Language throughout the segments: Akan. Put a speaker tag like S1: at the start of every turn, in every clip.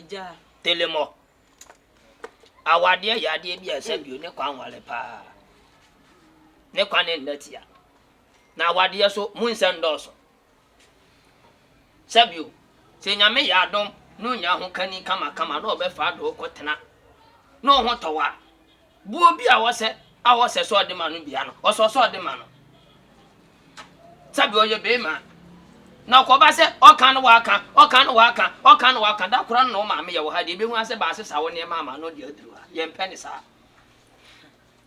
S1: Ja.
S2: Telemo. Awadia yade bi asabio ne kwan wale pa. Ne kwan ne ndatia. Na awadia so munsan doso. Sabio. Se nyame ya dom no nya ho kani kama no obefa do kotena. No ho towa. Buo bi awose so de ma no bia no. Oso de ma no. Sabio ye be ma. Na ko se okan waka da kura no ma me ye wo ha de be hu ase ba ase sawo ne ma no de aduru ha ye mpeni sa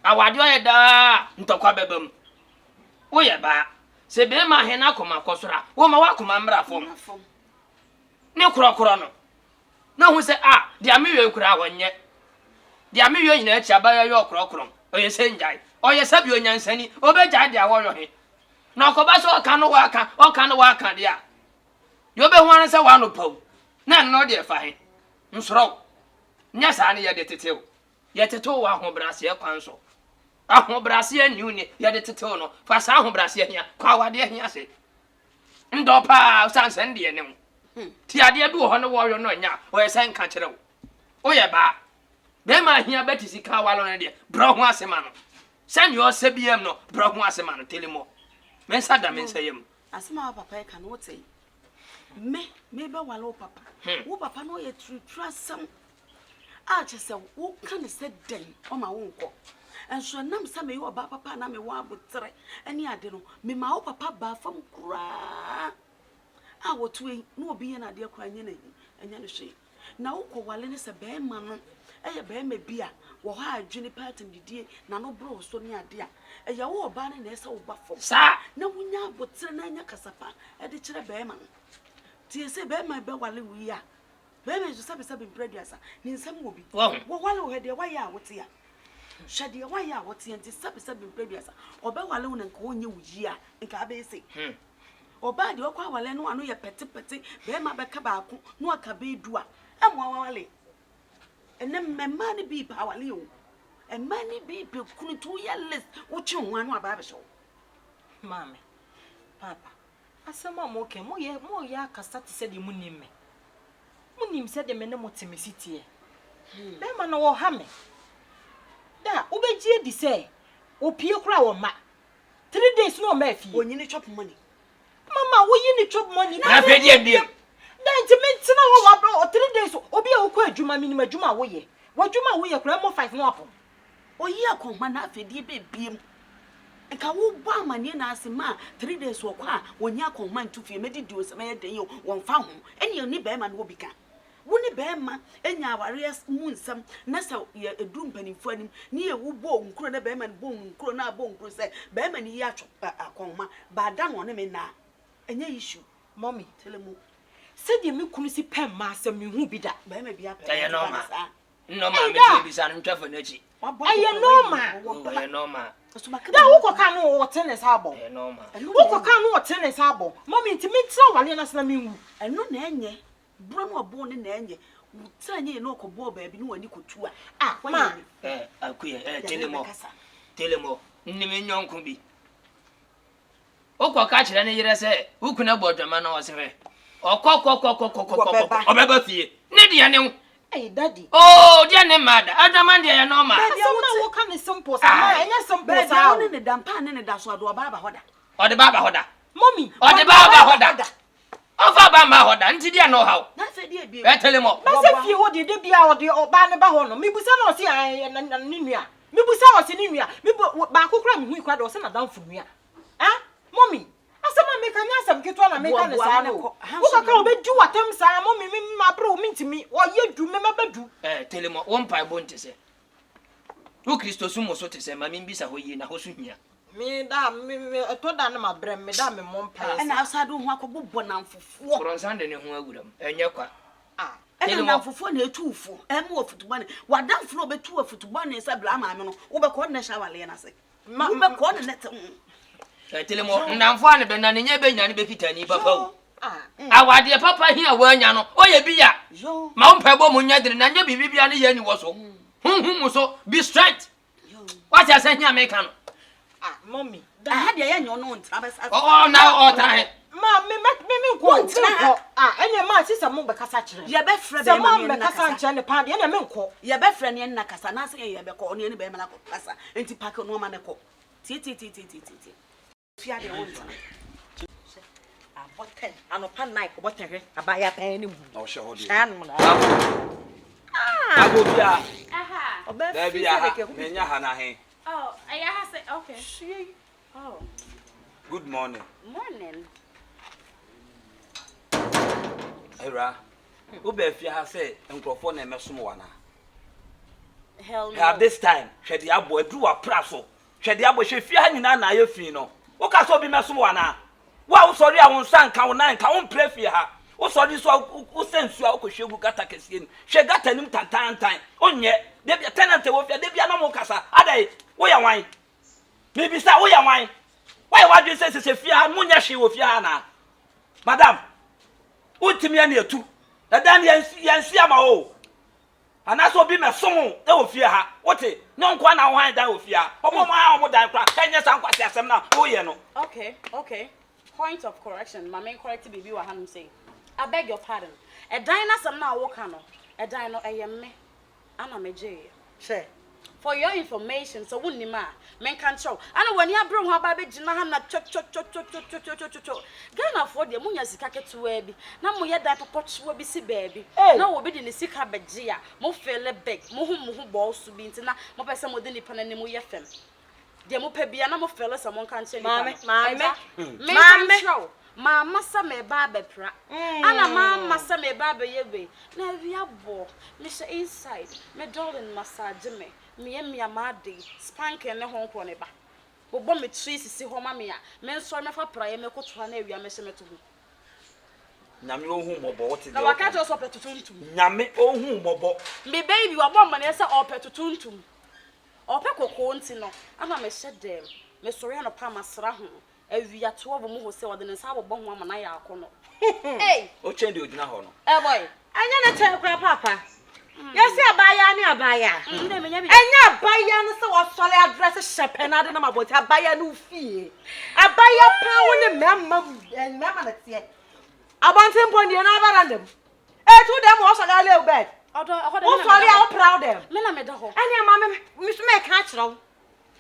S2: awade o ye da ntokwa bebam wo ye ba se be ma he na koma kosora wo ma wa koma mra fom ne kura no na hu se de amewe kura wonye de amewe nyina achi abaya ye okro o ye se njai o ye sabi onyansani obeja de awoyo he na ko ba so okan waka dia yo be hu anse wa no paw na no de fa he nsoro nya sa ne ye de tetew ye tetew wa ho brase e kwan so aho brase aniu ne ye de tetew no fa sa aho brase hia kwa wade hia se ndo pa sansen de ne ti ade bi ho no wo yo no nya o ye sen ka kire wo o ye ba be ma hia betisi ka walo ne de bro ho asema no sen yo sebiem no bro ho asema no telemo mensa da mensa yem
S1: asema papa e ka no wote me be walo papa wo papa no ye trasam a chese wo kan se den o ma wo nko enso nam sa me yo ba papa na me wo abotre eni ade no me ma wo papa ba fam kura a wo tuwe no obi ye na ade kwa anya na hwe na wo ko wale ne se be ma no eye be ma bia wo ha adwene pattern didie na no bro so ne ade a eye wo ba ne na ese wo ba fam
S2: sa
S1: na wunya abotre na anya kasapa e de kire be ma tie se be ma be wale wi a be me so sabe brediasa ni nsam obi wo wale wo de wa ya wote ya hwede wa ya wote ya nti sabe brediasa obe wale wo nka onye wuyi a nka be se oba de okwa wale no anu ye pete be ma be ka ba ko no aka be du a amwa wale ene memma ni bi ba wale o emma ni bi be kunu to ya list wo chi nwa no aba be so
S3: mama papa asema mo ke mo ye akasa te se de munim se de me ne motemesitie be ma no wo ha me da obegie di se opie kura wo ma 3 days no ma fi
S1: onyini chop money
S3: mama wo yi ni chop money
S2: na fe die biem
S3: da ntimenti na wo wa bro 3 days obi e wo kwa adwuma minimum adwuma wo ye kura mo 5 no apon
S1: oyi akoma na fe die be biem nka wo bo amane na asema 3 days wo kwa wonya akoma ntufie medidi o sema ye den yo wonfa ho eni ni be ma no obi ka woni be ma enya aware mu nsam na sa ye edu mpanimfo anim ni ye wo bo nkuro na be ma bo nkuro na bo nkuro se be ma ni ya akoma ba da no ne me na enya issue
S3: mommy
S1: telemu
S3: se de me kunu si pem ma asem me hu bi da
S1: be ma bia pe
S2: ya no ma me te bi sa no ntwa fa na chi
S3: aye no ma da wo koka no wo tennis abo
S2: no ma
S3: wo koka no wo tennis abo mommy ntimi tra wale na sna me hu
S1: eno na enye bro no obo ne na enye mutranye no okobo ba bi no wani kotu
S3: ma
S2: akuye telemo nnime nyonko bi okoka kire ne yire se ukuna bodwama na osere okokokokokokokoko obeba fie ne dia ne
S3: hey daddy
S2: oh dia ne mada adama dia ya normal
S3: na wo ka ne simple sa enya simple sa
S1: ne dampa ne da so ado baba hoda
S2: ode baba hoda
S3: mommy
S2: ode baba hoda ofa ba ma hoda nti dia no haw
S1: na fe dia bi
S2: telemo
S3: na se fie wo de bia ode oba ne ba ho no mibusa na o se ni nua mibusa o se ni nua ba akokora mi hu ikwa de o se na danfo nua mommy asema me kan asem keto na me kan sa no wo ka obedu watam sa mommy ma bro mi ntimi o ye du me mabadu
S2: telemo won pai bonte se wo Kristo sumo so te se ma mi bisa ho yi na ho su hia
S3: me da me to da na ma brem me da me mom pai
S1: na asado ho akobbo na mfofuo
S2: koronsande ne ho awuram enye kwa
S1: ene na mfofuo na etuufo emu ofutubane wadamfo no betu ofutubane se bla ma me no wo be ko na shawale na se wo be ko na net
S2: telemo ndamfo ane be na ne nya be nya ne be fitani papa o awade papa hia wa nya no oye bi ya ma mpa bo mu nya dire na nya bibia ne ye ni wo so hunhum so be straight what you say hia me kan
S3: Ah, mommy.
S1: I had the young no one.
S2: Oh, now all time.
S3: Ma, me go. Ah, any man sister mo be kasa kire.
S1: Ye be frɛ
S3: be
S1: be ma
S3: me kasa nche ne pa de na me nko.
S1: Ye be frɛ ne na kasa na se ye be ko ne be ma na kasa. Enti pack no ma ne ko. Ti. Fia de won. Ah, boten. Anopa night boten hwe. Abaya pan ni mu.
S4: Oh, sure.
S1: Chan mu na.
S4: Ah, go bia.
S5: Aha.
S4: There be a menya hana he.
S5: Oh, I have say okay. Oh.
S4: Good morning.
S5: Morning.
S4: Era. Wo be fia ha say nkrofo na emesom wana.
S5: Hell no.
S4: Have this time, hwede abo adru wa praso. Hwede abo hwe fia nyina na aye fi no. Wo ka so bi mesom wana. Wa wo sori a wo nsan ka wo nan ka wo mpre fi ha. Wo sori so wo sensu a wo hwegu gata kese ni. Hwe gata nim tantantan. Onye de bia tenant wo fia de bia na mo kasa. Adai wo ya wan. Bibi sa wo ya wan. Why you say se fia munya hwe wo fia na. Madam. Utimi ya na etu. Da dan yansi ama o. Anaso obi mesom e wo fia ha. Wote no nkwa na wo han dan wo fia. Obo mo dan kra. Kanya san kwase asem na wo ye no.
S5: Okay. Point of correction. My main correct baby wa hanum say. I beg your pardon. A dine na some na wo ka no. A dine no me. Ana meje.
S1: She.
S5: For your information, so wouldn't ma, men can't show. I know when you bring her baby, Jina cho. Gana for the Munya Sikaka to baby. Now, we had that potch will be see baby. No, we didn't see her bejia. Mo fell beg, Mohu balls to be into now, more by some within the pananimu yefem. The Mopebiana mo fell someone can't say, Mamma, Mamma, some a barber pra. Anna, Mamma, some a barber ye. Now we are bore, Mr. Inside, my darling massage me. Me amadi spank and home corneba. But bomb me trees see home mamma. Men saw me for prayer, me could run a messenger to me.
S4: Nyame ohun mobo what is
S5: now I can't also pet to tuntum.
S4: Nyame ohun mobo.
S5: Me baby, you are one man, yes, or pet to tuntum. Or peco contino. I'm a shed them. Me Soriano Pamasrahu. If we are 2 of them who say, well, then it's our bomb woman. I are corner. Hey,
S4: O change you na hono.
S5: Boy,
S1: I never tell Papa. Yes, abaya ni abaya.
S5: Enya
S1: abaya no se wo sole address shepena de na maboti abaya no fie. Abaya pa wo ne memma na tie. Abanten pon na abarandem. Etu dem wo sole ale bed. Wo sole a wo proud dem.
S5: Me na me da ho.
S1: Ani ama me so me ka kire wo.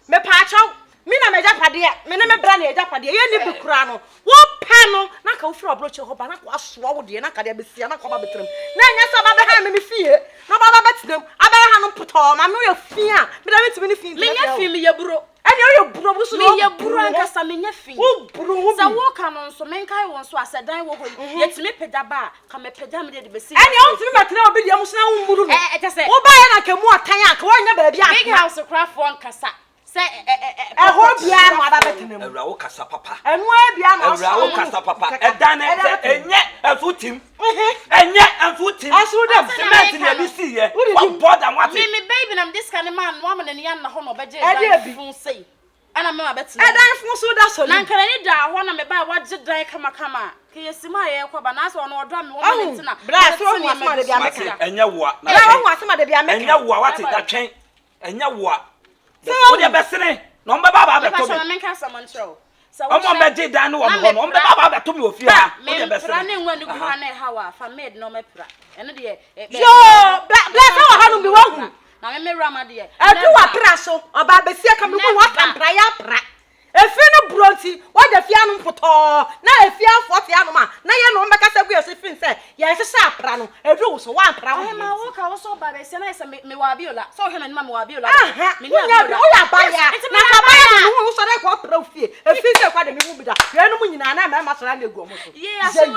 S1: Me pa chaw. Me na me japade me ne me bra na japade ye ni bi kura no wo pa no na ka wo firi obroche ho ba na ko asoa wo de na ka de besia na ko ba betrem na nya sa ba be ha me fie na ba betrem abara ha no poto ma me ye fie a me da metimi ni fie
S5: me nya fie me ye buro
S1: ani ye buro bu so
S5: me ye buro ankasa me nya fie
S1: wo buro wo
S5: sa wo ka no so men kai won so asedan wo ho ye timi peda ba ka me peda me de besi
S1: ani on timi matena obi de am so na wo muru no
S5: te se
S1: wo ba ye na ka mu atan a ka wo nya ba bia
S5: big house craft one kasa say
S1: ho bia no aba betenem
S4: Ewra wo kasa papa.
S1: Enu bia no
S4: Ewra wo kasa papa. Edan enye afutim. Enye afutim.
S1: Asu dem.
S4: Cement na bi si ye. What border what?
S5: Me baby nam this kind of man woman and yan na ho no beje fun say. Ana me ma betenem.
S1: Edan fun so da so.
S5: Na nkara ni da ho na me ba waje dan kama. Ke yesima ye kwa ba na so no odo me woman ntina.
S1: Bra so wo asma de bia meka.
S4: Enye wo.
S1: Na wo asma de bia meka.
S4: Enye wo what da twen. Enye wo. So dia besene. No mbe baba be to me.
S5: So men ka someone show. So
S4: omo beje dan no wo no mbe baba be to me ofia ha. O dia besene.
S5: Pra ne nwa ni ku ha na hawa fa made no me pra. Eno de
S1: yo bla sa wa hanu bi wa hu.
S5: Na me rama de.
S1: Edu wa pra so oba besia ka me ku wa tampra ya pra. Efi no bronti wa da fia no poto na efia 40 anu ma na ye no mbeka sa gu yesi fin se ye hye apra no edu wo so wa apra wo.
S5: Ma wo ka wo so ba besia na se me wa biola. So he na me wa biola.
S1: Me ni nya bi o ya ba ya. Na ka ba ya no wo so de ko pra fie. Efi se kwa de me hu bi da. Ye no mu nyina na ma so na le gu mo so.
S5: Ye aso.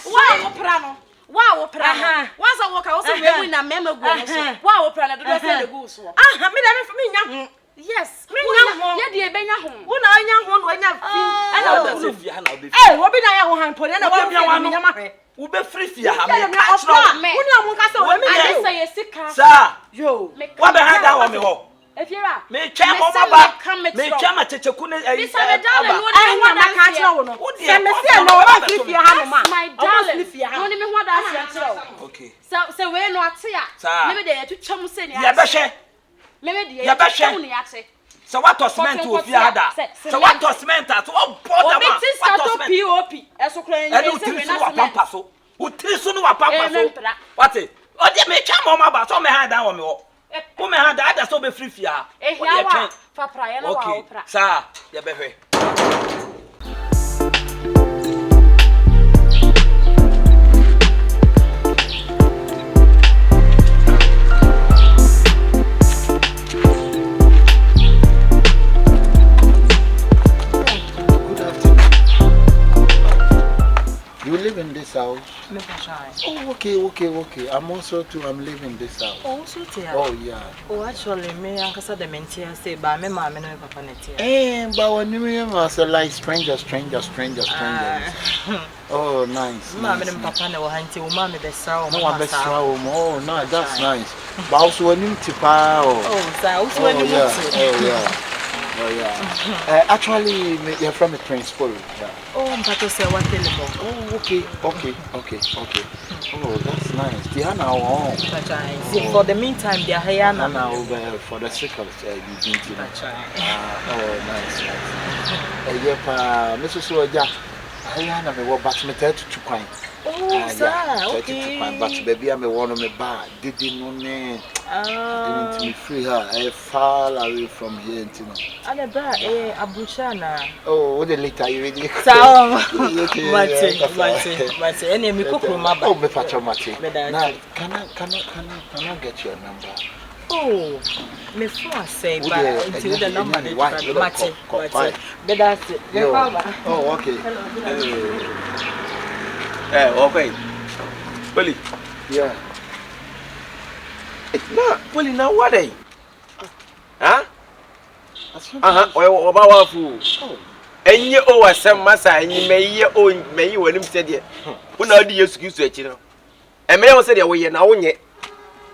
S5: Wa wo pra no. Wa wo pra no. Wa so wo ka wo so we mu na me ma gu mo so. Wa wo pra na do do se de gu so.
S1: Me da me nya hu.
S5: Yes.
S1: Ye
S5: de be nya ho.
S1: Wo na nya ho no nya fi.
S4: Ana wo se fia na obi.
S1: Wo bi na ya ho han po na wo bia wa nya ma hwe.
S4: Wo be free fia ha me
S1: Wo ni amun ka se wo me
S5: I say yesika.
S4: Sa.
S1: Yo.
S4: Wa be ha da wo me ho.
S5: Efiera.
S4: Me twa mo baba. Me twa ma checheku ne
S5: Bisa me darling no
S1: I want na ka kire wo no. Se me se no wa free fia ha no ma.
S5: My darling. No ni me ho da asia kire wo.
S4: Okay.
S5: So we no ate a. Me be dey atwetwa mu se ni.
S4: Ya be hwe.
S5: Me be dey
S4: Ya be
S5: atwetwa mu
S4: hwe.
S5: ni ate.
S4: So what cement to fiada? So what cement at all?
S5: What POP? Eso kran
S4: yin. E do trisu wa pampa so. O trisu no wa pampa so. What it? O de me twa mama ba so me hand down wo me wo. Wo me hand ada so be free fia.
S5: O de twa. Fa praye na wa opra.
S4: Sir, ye be hwe.
S6: You live in this house? Oh, okay. I'm living this house.
S3: Oh, so yeah.
S6: Oh, yeah.
S3: Oh, actually, me and Casa de Mentia say, but me, mamma, and papa, netia.
S6: Eh, but when you was like stranger. Oh, nice.
S3: Mamma and papa never hunting, mamma, the sound.
S6: No one best room. Oh, no, that's nice. But also when you tipa.
S3: Oh, so also when you
S6: Oh, yeah. Actually, you're from the principal. Yeah.
S3: Oh, I'm about to say what telephone.
S6: Oh, okay. Oh, that's nice. Diana,
S3: See, for the meantime, they are here
S6: now. For the sake of you didn't. Oh, nice. Mrs. Soja, I am a walk back to me to quite.
S3: Oh, sir, okay.
S6: But baby, I'm a one of my bar. Didn't know me. Didn't me free her. I far away from here.
S3: And a bar, Abuchana.
S6: Oh, the later you really.
S3: But any me cook room.
S6: Oh, me patramati. Can I get your number?
S3: Oh, me phone say, but until the number Mate. But that's it.
S6: Oh, okay.
S7: Okay. Willie.
S6: Yeah.
S7: Willie, now what day? Huh? Oh, about fool. And you owe us some massa, and you may you when him said it. When I do excuse it, you know. And may I say that we are now yet.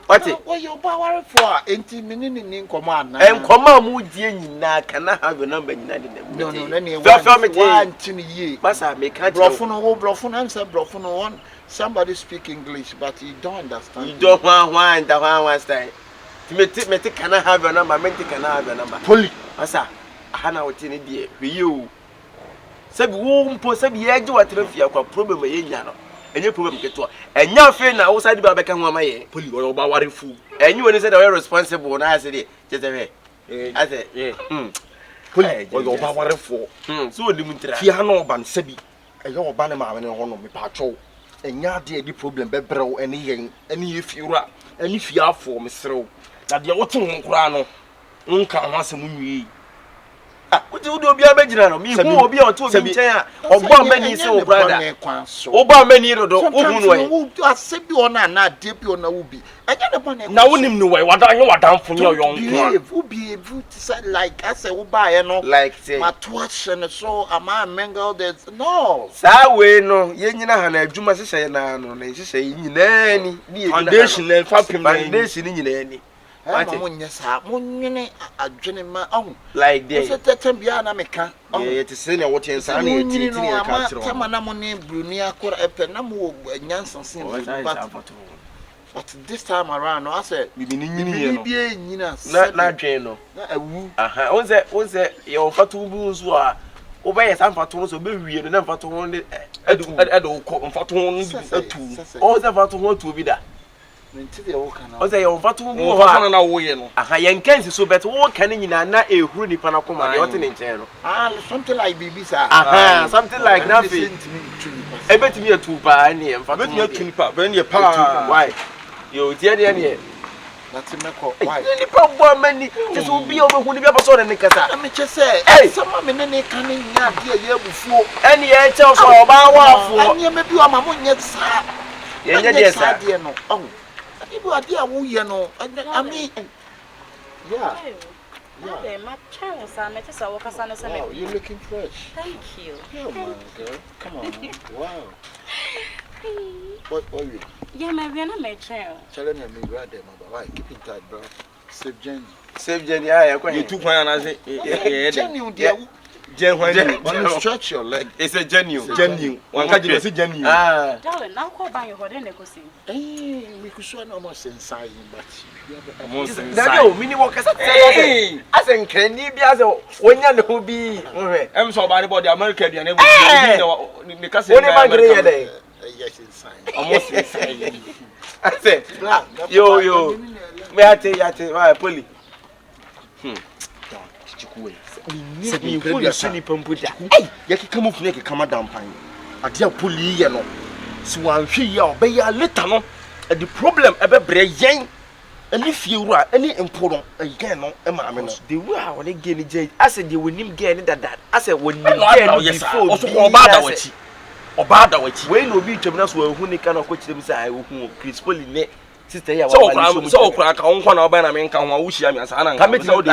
S7: What it?
S6: What your power for? 18 minutes in command.
S7: And come on, mood, can I have your number in
S6: No, let me
S7: one to
S6: ye.
S7: Massa, make a
S6: bluffon answer, bluffon one. Somebody speak English, but you don't understand.
S7: You don't want the one style. To me, can I have your number? Make can I have your number?
S6: Polly,
S7: Massa, Hannah, what in idea for you? Said womb, possibly, I do a trophy of a problem in Yano. And your problem get to and your friend outside the Babacan Wama, Polly, or about fool. And you said I was responsible, and I said it. Just a way. I said, Polly, or your power for. So limited.
S8: Fiano ban sebi. A your banama and one of me patrol. And ya dear the problem, Bebro, any if you are, and if you are for Miss Throw, that the autumn crano, unca once a moon.
S7: What do you be a bedroom? Me who will be on 2 chair or bomb many so brother. Oba many road or
S6: I said you on not dip on a ubi. I get upon it.
S8: Now, wouldn't know what I know down from your young
S6: who be able to say like I say, who buy and all
S7: like say,
S6: my twatch and so am I mangled that no.
S7: Sawe no, Yenina and a Juma say, no, they say, in any
S8: foundation and
S7: foundation in any.
S6: Yes, a gentleman own
S7: like this.
S6: Tembiana Meka.
S7: It is saying what you're saying.
S6: Tamanamone Brunia Cora Epenamo Yanson. But this time around, I said,
S7: not Jano. Was that your fatu bulls were obey some fatons will be weird and never to want it at fatons. All the faton to be that. O say o fatu wo
S8: ho na wo ye no
S7: aha yen kan so bet wo kan nyina na ehuru ni pana koma de o te ne nchen no
S6: something like baby sir
S7: aha something like that e betimi atu pa ne em fatu
S8: betimi atu ni pa be ne pa
S7: why yo tie de ne
S6: That's meko why
S7: ni pa bo mani ti so bi o be hu ni bi abaso de ne kasa
S6: me che say sama me ne kan nya de ye bufuo
S7: eni ye che so oba wa afuo
S6: eni me bi o ma mo nye sa
S7: ye nye de sa
S6: de no people are there who you know. I mean, yeah. Wow, you're looking fresh.
S5: Thank you.
S6: Yeah, man, girl. Come on. Wow. What are you?
S5: Yeah, maybe I'm not child.
S6: Tell me right there, my boy. Keep in touch, bro. Save Jenny.
S7: Save Jenny, yeah,
S8: you too fine, I say.
S6: Jenny, dear.
S8: Genuine. Stretch your leg.
S7: It's a genuine.
S8: Genuine. One can just say genuine.
S7: Ah.
S5: Darling, now call by your hood and go see.
S6: Eh, we could show no more inside, but
S7: Dabi mini work as en kenni bi as wonya no bi.
S4: Em so body body America dia na
S7: ni ka se. Oni bangre ye dey.
S6: yes, inside.
S4: Almost inside.
S7: I say, yo. Me ate, why poli?
S8: Se mi poli so ni pamputa. Hey, ya ki come off neck come down pan. Ade a poli ye no. So wan hwe ye obey ya later no. The problem ebe bre yen. Any fiura, any important again no e ma me no.
S7: The way I want to gain the I said they will nim gain that. I said when you
S4: gain before also obada wachi. Obada wachi.
S7: When no be twem na so hu ni kan ko kyerem say I hu Chris Poli ne sister ya wa.
S4: So okra ka won kwa na oba na me nka ho a wo hia me ansa na nka.
S7: Say wo de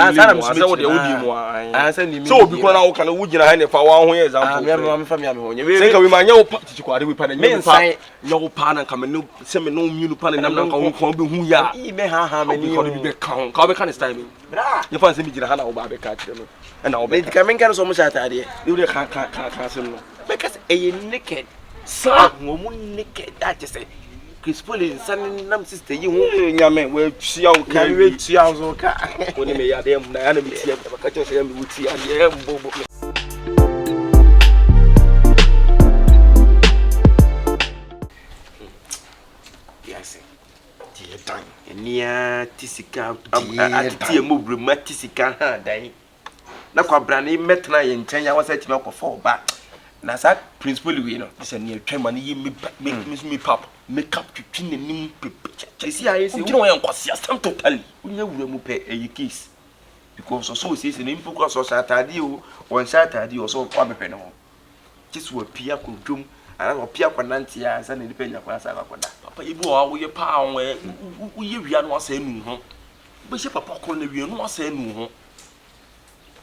S4: wodi mu
S7: ansa ni me.
S4: So obi kwa na wo kana wo gina ha ne fa wa ho example.
S7: Me fa me ho nye.
S4: Say ka we ma nya wo tichikwade we pa na
S7: me nsan
S4: nya wo pa na nka me no se me no munu pa na nam na nka wo kwa be hu ya.
S7: Me ha me ni
S4: ko bi be kan ka be kan style me. Bra. Ye fa se mi gina ha na wo ba be ka kire no. E na wo be.
S7: Me ka men kan so mo sha atade.
S4: You dey kan sem no.
S7: Because a naked. So woman naked that say Chris Poli san nam sister yi hu
S4: nyame we tua wo
S7: kan we tua so ka
S4: woni me ya dem na ya na me tia ka che say me wuti ya ye mbobo
S7: yes tie dan enia tisika atie mo brema tisika ha dan na kwa brane metna ye nchen ya wasa time akofo ba na sa principal we no this na twema na yi me pap make up twin nim pepe see I say
S4: you know enkwase asam totally
S7: unya wura mu pe eyi case because so say say nimpo kwa so satade o won satade o so kwa bepe no just we pia kodum ana o pia kwa nanti ya sa na nipa nya kwa sa kwa da
S4: papa ibu o wo ye pa won wo ye wia no asa enu ho be she papa ko na wia no asa enu ho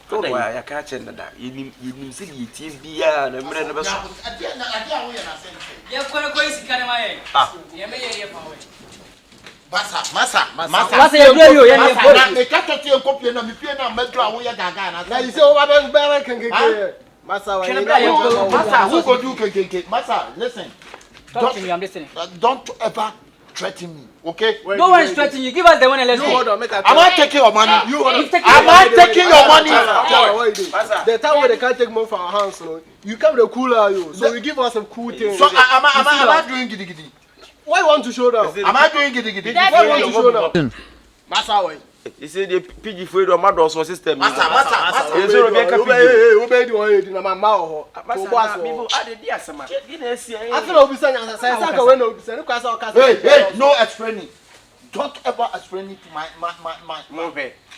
S7: to wa ya ka che nda yenim se yetie bia na mre na be so
S6: ade a wo ye na sense
S3: ye ko isika na ma ye ye me ye pa we
S6: Masa
S3: ye bia yo ye ye ko
S6: na me ka tete en kopie na me pie na medro a wo ye gaga na
S8: Na you say over be kenkeke. Masa wa
S6: Masa who go do kenkeke? Masa listen.
S3: talk to me, I'm listening.
S6: Don't ever threaten me, okay?
S3: No one is threatening you. Give us the one and let's go.
S8: Hold on, make
S6: Am I taking your money?
S8: You hold on.
S6: Am I taking your money?
S8: The time when they can't take money from our hands, you come the cooler, you. So we give us some cool things.
S6: So am I doing giddy giddy?
S8: Why you want to show them?
S6: Am I doing giddy giddy?
S8: Why you want to show them? Masa way.
S7: you say the PG for do mad so system
S6: Masa.
S7: you say Rebecca PG
S8: Obey the one na mama ho. To boss
S7: people ade di asema you na see
S8: I feel obi say say ka we no say kwa say ka
S6: Hey, no explaining. Don't ever explain it to my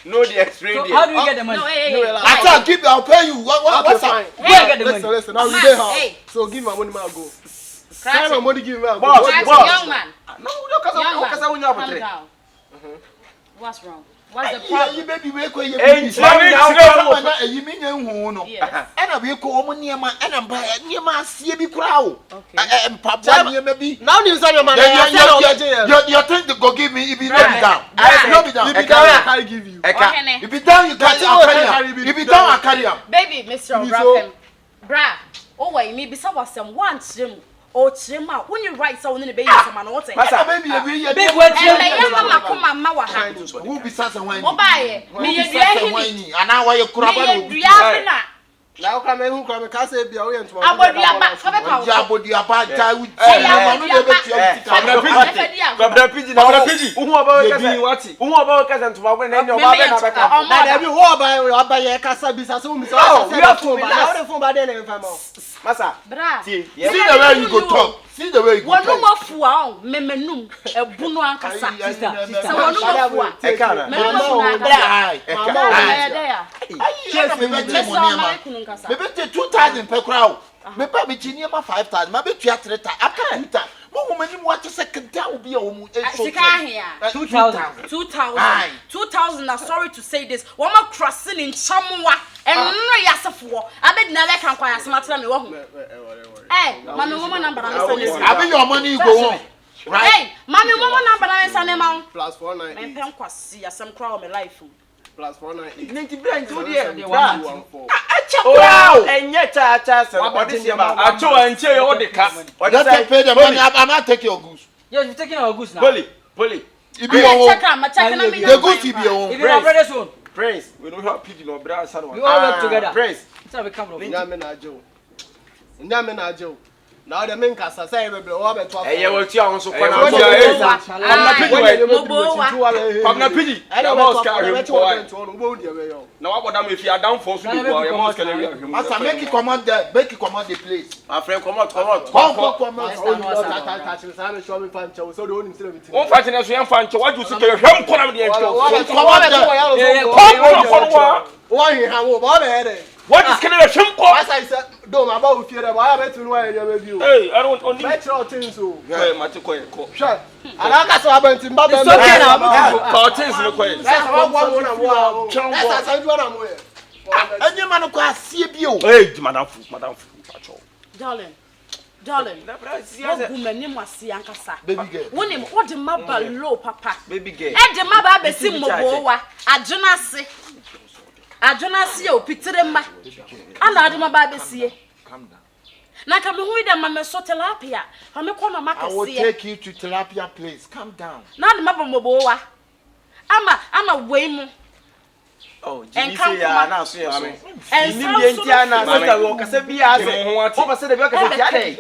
S7: no the explain
S3: So
S7: there
S3: how do you get the money?
S5: No, hey.
S6: I can't keep I'll pay you. What's up?
S3: Where you get the money?
S8: Listen, now we
S5: Man,
S8: dey house.
S5: hey.
S8: So give my money, I'll go.
S5: Crash
S8: My
S5: it.
S8: money give me, I'll
S7: Boss,
S8: go.
S5: Crash it,
S7: boss.
S5: young man.
S7: no
S5: Young
S7: kasa
S5: man.
S7: unya
S5: Calm
S7: botre
S5: down. What's wrong? What's the
S6: You
S5: problem?
S6: baby we ko
S7: Eh,
S6: you.
S7: now
S6: You mean you
S5: Yes.
S6: and we ko omo niema and niema asie bi kura o.
S5: Okay.
S6: Papa niema bi.
S8: Now you say your money,
S6: You think to go give me if you not be down. No be down.
S8: you be down, I can't give you.
S5: Okay,
S6: If you down you carry am. If you down I carry am.
S5: baby, Mr.
S8: You so-
S5: O'Brien. Bra, oh wait, maybe someone one trim or trim out. When you write someone in the baby, someone what say?
S6: Masa baby we
S3: Big word.
S5: And the young mama come and ma wa ha.
S6: who be sasa wine.
S5: Mo buy it. Me ye dua hini.
S6: Ana wa ye kura ba
S5: Me
S6: no.
S5: ye dua na.
S8: Now come who come can say be away and
S5: Abodua ba, fa be pa.
S6: Ja bodi aba ta wu.
S5: Yeah,
S6: No dey be tia.
S7: Kwabra PG na PG uhu oba we kasa uhu oba we kasa ntuma we na oba be na beka
S8: na there be who buy ye kasa bisa so mi say
S7: we have to be
S8: now the phone by then and fam.
S7: masa
S5: Bra.
S7: see
S6: See the way you go talk. See the way you go
S5: Wonu
S6: talk.
S5: mo fua o, memenum, ebunu ankasa.
S6: Sister.
S5: So wonu mo fua.
S7: e kana
S5: Memenum na
S6: Bra
S5: ankasa.
S6: ai.
S5: Mama o there.
S6: Yes, me be
S5: Me so ma kunu nkasa.
S6: me be 2000 per crowd. Me pa me chi niema 5000. Ma be tua 3000. After 2000. Mo wo mani what to second down will be a woman.
S5: Sika ahia.
S3: 2,000.
S5: 2,000 na sorry to say this. Wo ma crossing in chamwa. Enno yasefo. Abedina le kan kwan asema tena me wo hu. Mami woman number na me send.
S6: I be your money go on. Right?
S5: Hey, mami woman number na me send ma.
S8: Plus 49.
S5: Me pen kwasi asem kra o me life.
S8: plus 498.
S7: Ninti brain to there.
S8: Wow!
S7: And yet, what is your man?
S4: I told you, and tell you the car.
S6: What does I pay the money? I'm not taking your goose.
S3: Yeah, you're taking our goose now.
S7: Polly.
S6: It be your own. The goose
S5: The
S6: be your own.
S3: If you're brother's son,
S7: Prince, we don't have pidgin or brass.
S3: we all work together.
S7: Prince,
S3: That's how we come from.
S8: Nyamena Joe. Now the men can say, "Baby, over 12."
S7: hey, you will see on so
S4: Hey,
S7: far.
S4: what you are? Come na pidi.
S8: I don't know what
S4: Now what am if you are down for so you must can him.
S6: Master, make it come out there. Make it come out the place.
S7: My friend, come out.
S6: Come out.
S4: One fighting as we am fan what you see him come am the what is can him come?
S8: As I said, don't about fear I have to know review.
S4: Hey, I don't only
S8: Metro things so.
S4: Hey, Matiko.
S8: Sure. And I got so about in Baba.
S3: It's okay now.
S4: Cartons no question.
S8: That's one I'm aware.
S6: And your man go see you.
S4: Hey, madam.
S5: Darling. What woman name was Yankasa?
S6: Baby girl.
S5: When him what the maba low papa.
S7: Baby girl.
S5: E de maba be sim mobowa. Adwona se o pitire ma. Ana ade maba be sie.
S6: Calm down.
S5: Na ka me hu ide ma me so tilapia. Ha me kono
S6: I will
S5: makase.
S6: take you to tilapia place. Calm down.
S5: Na ade maba mobowa. Ama weimu.
S7: Oh, Jimmy say ya na so ya so.
S5: And
S7: Ni bi entia na sister wo kase bi ya se. O ba se de bi o kase ti ade.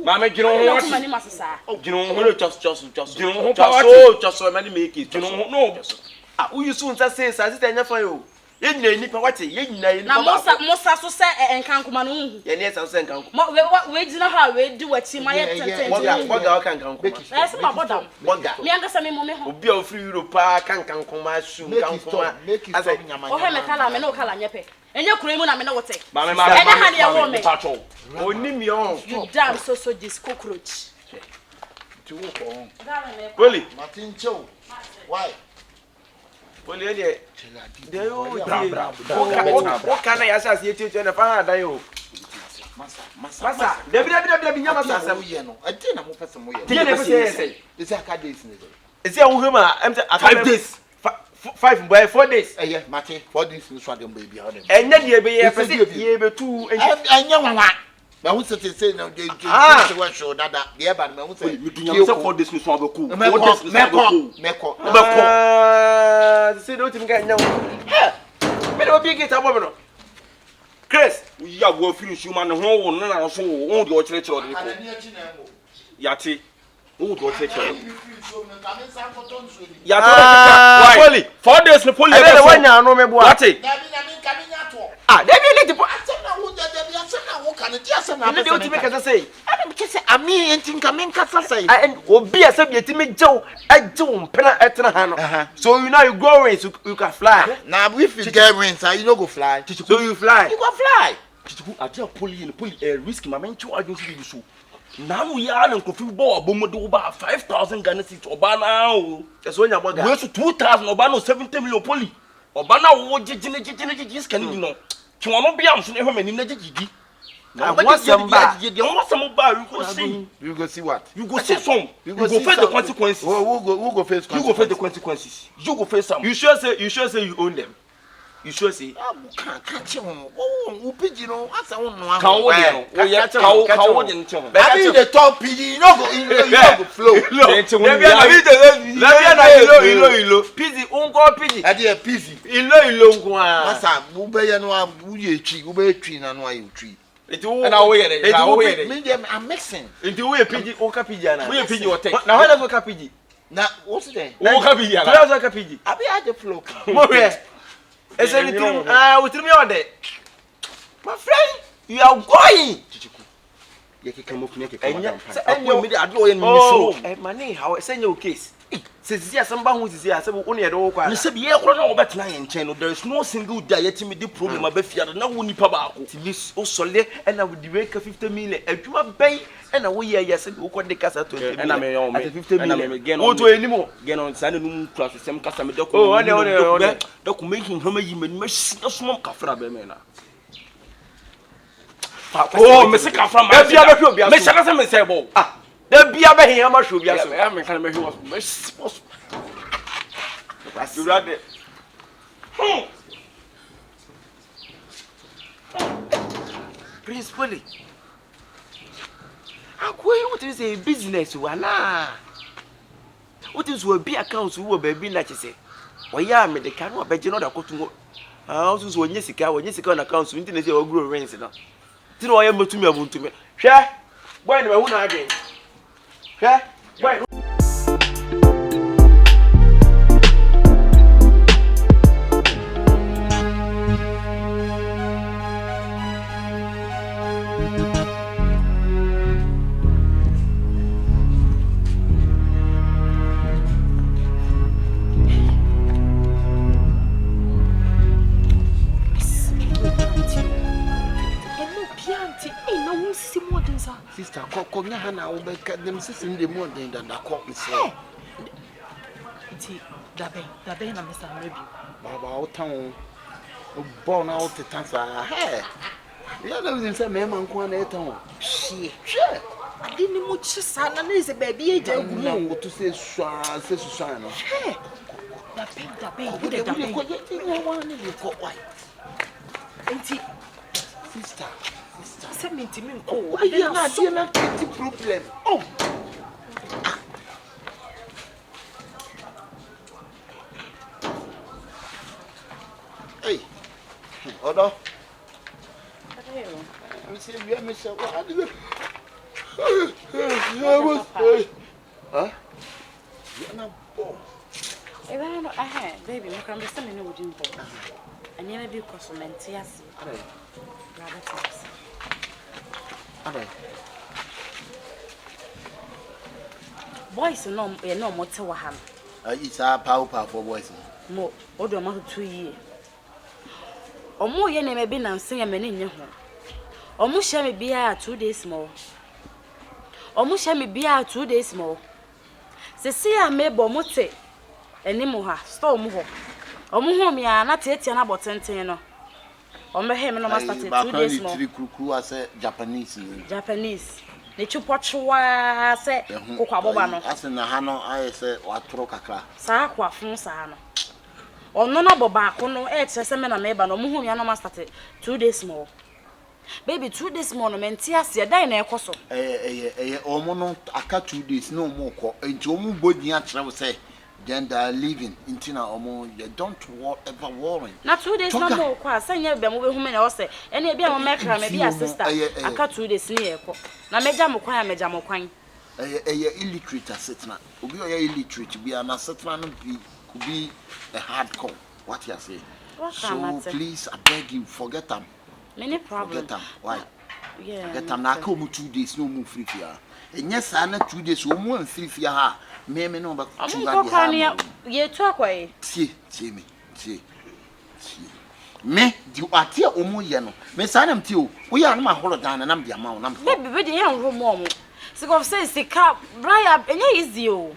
S4: Mama gino ho
S5: what mani masasa.
S7: Gino ho just.
S4: Gino ho power.
S7: Just so many make it.
S4: Gino ho no.
S7: Ah, who you soon say sister nya fa yo. Ye nyina ni pa wate, ye nyina ni
S5: Na Musa so se enkankoma no hu.
S7: Ye ne san sen kan ko.
S5: We gina ha we di wachi ma ye tenten.
S7: Boga kan kan ko.
S5: Na se ma bodam.
S7: Boga.
S5: Mi anga se me mo me ho.
S7: Obi a free Europe kan ko ma su kan ko ma.
S6: Make it stop nyama.
S5: O he me kala me no kala nyepe. Enye kuro mu na me na wote.
S4: Mama.
S5: Enye ha ne wo me.
S7: Oni mi on.
S5: You damn so this cockroach.
S6: To walk on.
S7: Polly.
S6: Martin Cho. Why?
S7: Polly dey. Dey o dey. What can I ask you to na fa dan yo? Masa. Debi nya masa
S6: Sam ye no. I think na mo person mo ye.
S7: Dey na say.
S6: Is that ka days ni?
S7: Is ya wo hema? 5 days. 5 boy 4 days.
S6: Eh, Martin, 4 days ni so dem baby how dem.
S7: Enya dey be ye pese ye be tu.
S6: Enya wawa. Ma hu say na dey say we show dada. Dey ba ma hu say.
S4: You say 4 days ni so abeku. 4 days ni
S6: Meko.
S7: Say do tim ga nya wo. Me do bi get abo me no. Chris,
S4: we ya go finish you man ho wo na so wo de o kire kire o de ko. Yati. Wo de o kire kire. Yati.
S7: Polly.
S4: 4 days ni Polly.
S7: Ebe wa nya no me bo.
S4: Yati.
S7: Ah, Debi le tipo.
S6: You
S7: do to make us say.
S6: I mean, think I mean, say.
S7: And obi asem yetimi jew ajew mpena etena ha no. So you know you go away so you can fly.
S6: Now if you get wings, you no go fly.
S7: So you fly.
S6: You go fly.
S4: Chichiku atia Polly risk mama nchu adwo so bi so. Now we are na kofi bo obomo de oba 5,000 Ghana cedis oba na o.
S7: Eso nya boga.
S4: We so 2,000 oba no 70 million Polly. Oba na wo jijine scan ni no. Twono bia so na ehwe mani na jijigi.
S7: Now what's some bad?
S4: You go see.
S6: You go see what?
S4: You go see some. You go
S6: see
S4: face the consequences.
S6: Who go face consequences?
S4: You go face the consequences. You go face some.
S7: You sure say you own them? You sure say?
S6: Can't catch him. Oh, pigeon, no. That's a one.
S4: Can what you know?
S6: I mean the top pigeon, you know go flow.
S7: Ilo. Pizzy, unko pizzy.
S6: I dey pizzy.
S7: Ilo nkwa.
S6: Masa, ube ya no uye tree, ube tree na no ayu tree. I'm mixing.
S7: Into we pizzy, unka pizzy na.
S4: We pizzy or take.
S7: Now how does unka pizzy?
S6: Na what's there?
S4: Unka pizzy.
S7: How does unka pizzy?
S6: I be at the flow.
S7: More. Is anything with me on there? My friend, you are going. Money, how send your case. Says yes, some bang with yes, only at all.
S4: You said, yeah, no better than channel. There is no single diet me the problem of Befia, no one paba.
S7: This also and I would direct 50 million. And you are pay and away, yes, and who can the casa to and I may 50 million again. Go to any more. Get on Sunday class with some customer document. Oh, I know, documenting home, you may miss no smoke after Bemena. Oh, Mr. Kafram, Mr. Sable. Ah, there be a here, much should be as I am. You rather Principally. What is a business? What is will be accounts who will be like you say? Why, yeah, me the canoe, but you know that cotton. I also when Jessica, accounts, internet or grow rains. Do you know I am to me? I want to me. Share? Why do I want again? Share? Why?
S6: Sister, call Hannah, will make them sitting the morning than the court is say.
S3: That be, Mr. Review.
S6: Baba, town, born out the tancer. Hey, the other is a man, one at home. She,
S3: I didn't much son, and is a baby. I don't know
S6: to say, Susan. Hey,
S3: that be,
S6: white. Sister.
S3: Send me to me.
S6: Why you not the problem? Oh. Hey. Odo. I'm saying you miss what? Huh? You're not born.
S5: Baby, you can be sending me with and you may be cosmetic. Yes. Boys, no more to ham.
S6: It's our power for boys.
S5: More, or the amount of 2 years. Or more, you may be and sing a man in your home. Or more shall be 2 days more. Or more shall be 2 days more. Cecilia may bomote and Nimoha, storm more. Or more, me are not yet about 10. Or my him no master 2 days more. Japanese. The chupochwa say, Coquabano.
S6: As in the Hano, I say, what trocacra.
S5: Sakwa from Sano. Or no baco, no eggs, as a man, no moon, no master 2 days more. Baby, 2 days more, no man, tears, your diner, coso.
S6: Omono, I cut 2 days, no more. And Jomu body, I say. Then they are leaving in Tina Omo. They don't ever worry.
S5: Not 2 days no more. Qua, say you be moving home and say, any be a macra, maybe a sister. I cut 2 days near. Now, Majamo Quine.
S6: Illiterate assetna. Ubi illiterate be an assetman could be a hardcore. What you say? So please, I beg you, forget them.
S5: Many problems.
S6: Forget them. Why?
S5: Yeah.
S6: Get them now. Come 2 days, no more free here. And yes, I know 2 days, no more free here. Me no, but
S5: you talk away.
S6: See me. Me, you are here, Omo Yano. Miss Adam, too. We are my holiday and I'm the amount.
S5: Maybe with the young room. So, of says the cap, Brian, and easy you.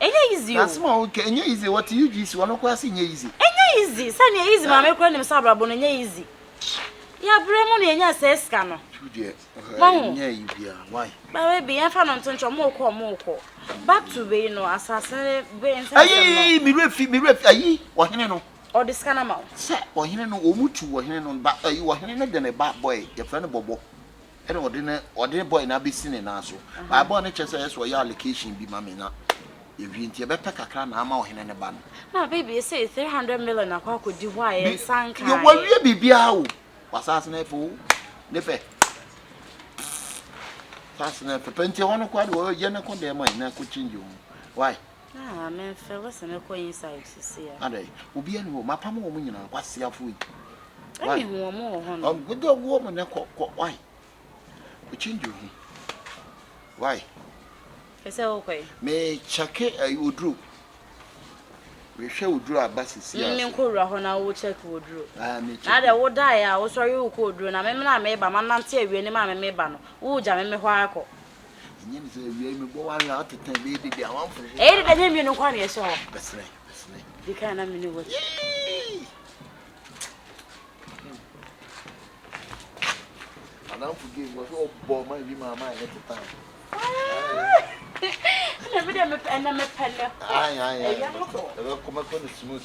S5: And easy. That's
S6: more okay. And easy what you just want to question easy.
S5: And easy. Sunny easy, my cranium sabra bone and easy. Ya Bremon and yes, escano.
S6: Why?
S5: Baby, I found on Toncho Moko. Back to be no assassin.
S6: Aye, me refi, aye, or hino.
S5: Or the scanner.
S6: Set or hino, or mutu, or hino, but you are hino than a bad boy, your friend Bobo. And ordinary boy now be seen in Aso. My bonnet says, where your allocation be mamma. If you better can, I'm out in a ban.
S5: Now, baby, you say 300 million. I could do why and sank.
S6: You will be out. Was asking for the Fascinating. Plenty on a quad or Yana condemn and could change you. Why?
S5: Ah, man, fellas, and a coin inside to see.
S6: Are they? Will be any my palm woman, what's your food?
S5: I mean, more.
S6: Oh, good dog woman, why? We change you. Why?
S5: I say, okay.
S6: May check it, I would drew. We shall draw a basis.
S5: You could run, I will check wood drew. Now they would die. I was sorry you could do. And I remember my mamma, not say, we any mamma may ban. Oh, Jammy Wako. You go out to 10 baby. I want for 8 and him, you know, quite a show.
S6: That's right.
S5: You can't have me what.
S6: I don't forgive what all bore my mamma at the time.
S5: Every day, and I'm a peddler.
S6: Aye, I will come up on the smooth.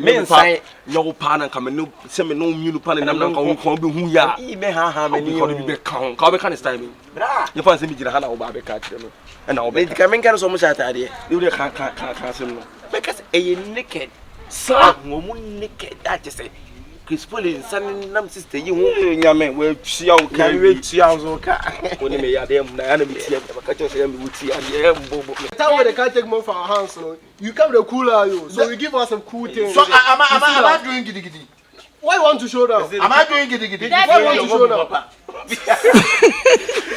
S7: me sai nyo pa na kama no se me no munu pa na nam na ka be hu ya
S8: I me ha me ni
S7: ko be kan ka be kan style me bra ye fa se me gira ha na wo ba be ka kire no e na wo be
S8: ka men kan so mo sha atade
S7: you dey ka se no
S8: because e naked sa wo mu naked that say Chris Paul insanin nam sister yi hu
S7: nyame we tua wo
S8: kan we tua so ka
S7: woni me ya dem na ya na me tia ka che say me wuti ya mbobo
S9: That way they can't take money from our hands, no. You come the cooler, you. So we give us some cool things.
S6: So am I doing giddy giddy?
S9: Why you want to show down?
S6: Am I doing giddy giddy?
S9: Why you want to show down?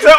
S7: Say,